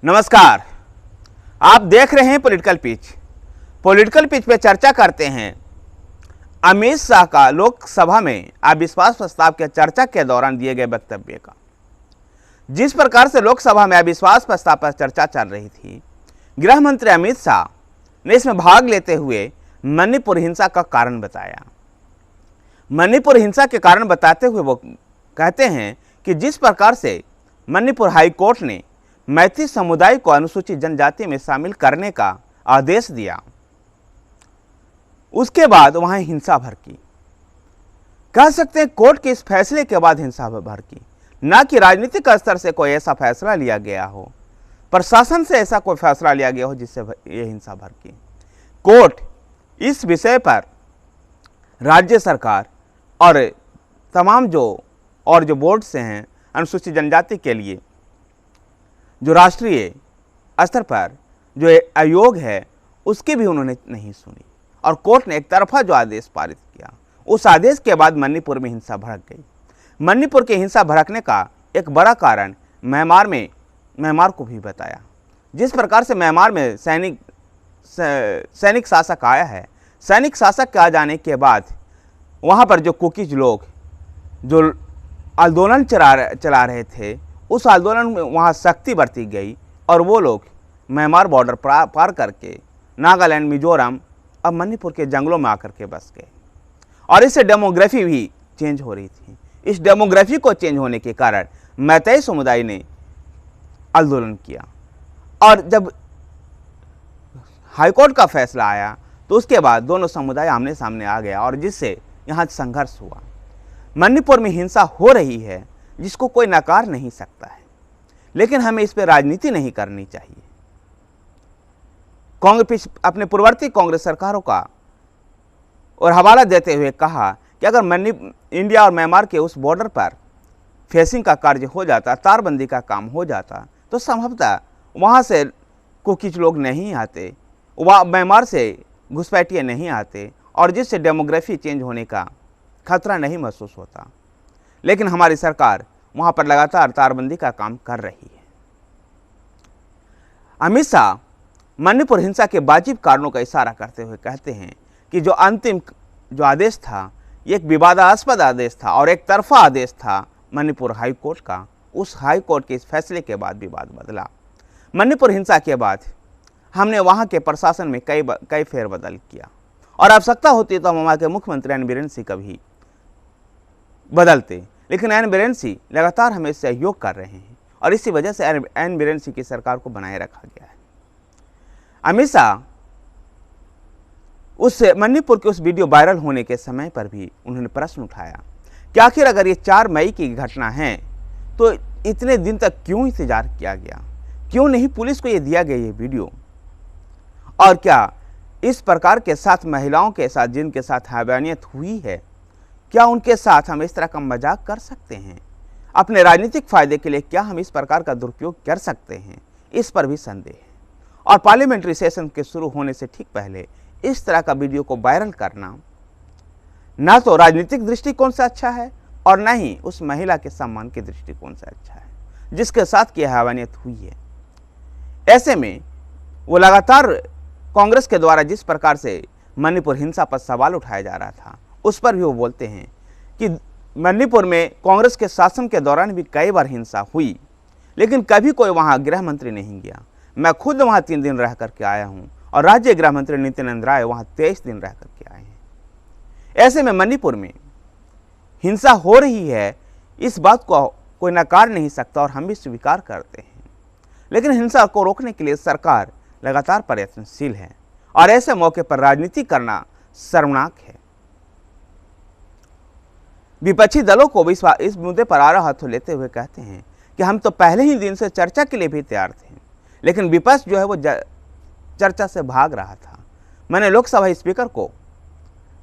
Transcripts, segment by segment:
नमस्कार, आप देख रहे हैं पॉलिटिकल पिच। पॉलिटिकल पिच पे चर्चा करते हैं अमित शाह का लोकसभा में अविश्वास प्रस्ताव के चर्चा के दौरान दिए गए वक्तव्य का। जिस प्रकार से लोकसभा में अविश्वास प्रस्ताव पर चर्चा चल रही थी, गृह मंत्री अमित शाह ने इसमें भाग लेते हुए मणिपुर हिंसा का कारण बताया। मणिपुर हिंसा के कारण बताते हुए वो कहते हैं कि जिस प्रकार से मणिपुर हाईकोर्ट ने मैथिल समुदाय को अनुसूचित जनजाति में शामिल करने का आदेश दिया, उसके बाद वहां हिंसा भड़की। कह सकते हैं कोर्ट के इस फैसले के बाद हिंसा भड़की, ना कि राजनीतिक स्तर से कोई ऐसा फैसला लिया गया हो, प्रशासन से ऐसा कोई फैसला लिया गया हो जिससे ये हिंसा भड़की। कोर्ट इस विषय पर राज्य सरकार और तमाम जो बोर्ड से हैं अनुसूचित जनजाति के लिए, जो राष्ट्रीय स्तर पर जो आयोग है, उसकी भी उन्होंने नहीं सुनी और कोर्ट ने एक तरफा जो आदेश पारित किया, उस आदेश के बाद मणिपुर में हिंसा भड़क गई। मणिपुर की हिंसा भड़कने का एक बड़ा कारण म्यांमार को भी बताया। जिस प्रकार से म्यांमार में सैनिक शासक आया है, सैनिक शासक के आ जाने के बाद वहाँ पर जो कुकीज लोग जो आंदोलन चला रहे थे, उस आंदोलन में वहाँ शक्ति बरती गई और वो लोग म्यांमार बॉर्डर पार करके नागालैंड, मिजोरम और मणिपुर के जंगलों में आकर के बस गए और इससे डेमोग्राफी भी चेंज हो रही थी। इस डेमोग्राफी को चेंज होने के कारण मैतेई समुदाय ने आंदोलन किया और जब हाईकोर्ट का फैसला आया तो उसके बाद दोनों समुदाय आमने सामने आ गया और जिससे यहाँ संघर्ष हुआ। मणिपुर में हिंसा हो रही है जिसको कोई नकार नहीं सकता है, लेकिन हमें इस पर राजनीति नहीं करनी चाहिए। कांग्रेस अपने पूर्ववर्ती कांग्रेस सरकारों का और हवाला देते हुए कहा कि अगर इंडिया और म्यांमार के उस बॉर्डर पर फेंसिंग का कार्य हो जाता, तारबंदी का काम हो जाता, तो संभवतः वहाँ से कुकीज लोग नहीं आते, वहाँ म्यांमार से घुसपैठिए नहीं आते और जिससे डेमोग्राफी चेंज होने का खतरा नहीं महसूस होता। लेकिन हमारी सरकार वहाँ पर लगातार तारबंदी का काम कर रही है। अमित शाह मणिपुर हिंसा के वाजिब कारणों का इशारा करते हुए कहते हैं कि जो अंतिम जो आदेश था, ये एक विवादास्पद आदेश था और एक तरफा आदेश था मणिपुर हाईकोर्ट का। उस हाईकोर्ट के इस फैसले के बाद विवाद बदला। मणिपुर हिंसा के बाद हमने वहाँ के प्रशासन में कई फेरबदल किया और आवश्यकता होती तो हम वहाँ के मुख्यमंत्री एन बीरेन सिंह का भी बदलते, लेकिन एन बीरेन सिंह लगातार हमें सहयोग कर रहे हैं और इसी वजह से एन बीरेन सिंह की सरकार को बनाए रखा गया है। अमित शाह उस मणिपुर के उस वीडियो वायरल होने के समय पर भी उन्होंने प्रश्न उठाया कि आखिर अगर ये 4 मई की घटना है तो इतने दिन तक क्यों इंतजार किया गया, क्यों नहीं पुलिस को ये दिया गया ये वीडियो, और क्या इस प्रकार के साथ महिलाओं के साथ जिनके साथ हैवानियत हुई है, क्या उनके साथ हम इस तरह का मजाक कर सकते हैं? अपने राजनीतिक फायदे के लिए क्या हम इस प्रकार का दुरुपयोग कर सकते हैं? इस पर भी संदेह है और पार्लियामेंट्री सेशन के शुरू होने से ठीक पहले इस तरह का वीडियो को वायरल करना ना तो राजनीतिक दृष्टिकोण से अच्छा है और ना ही उस महिला के सम्मान के दृष्टिकोण से अच्छा है जिसके साथ की हैवानियत हुई है। ऐसे में वो लगातार कांग्रेस के द्वारा जिस प्रकार से मणिपुर हिंसा पर सवाल उठाया जा रहा था, उस पर भी वो बोलते हैं कि मणिपुर में कांग्रेस के शासन के दौरान भी कई बार हिंसा हुई, लेकिन कभी कोई वहाँ गृह मंत्री नहीं गया। मैं खुद वहाँ 3 दिन रह करके आया हूँ और राज्य गृह मंत्री नित्यानंद राय वहाँ 23 दिन रह करके आए हैं। ऐसे में मणिपुर में हिंसा हो रही है, इस बात को कोई नकार नहीं सकता और हम भी स्वीकार करते हैं, लेकिन हिंसा को रोकने के लिए सरकार लगातार प्रयत्नशील है और ऐसे मौके पर राजनीति करना शर्मनाक है। विपक्षी दलों को भी इस मुद्दे पर आड़ा हाथों लेते हुए कहते हैं कि हम तो पहले ही दिन से चर्चा के लिए भी तैयार थे, लेकिन विपक्ष जो है वो चर्चा से भाग रहा था। मैंने लोकसभा स्पीकर को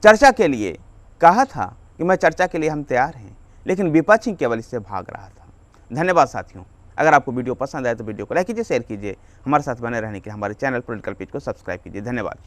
चर्चा के लिए कहा था कि मैं चर्चा के लिए हम तैयार हैं, लेकिन विपक्ष ही केवल इससे भाग रहा था। धन्यवाद साथियों। अगर आपको वीडियो पसंद आए तो वीडियो को लाइक कीजिए, शेयर कीजिए। हमारे साथ बने रहने के लिए हमारे चैनल पॉलिटिकल पिच को सब्सक्राइब कीजिए। धन्यवाद।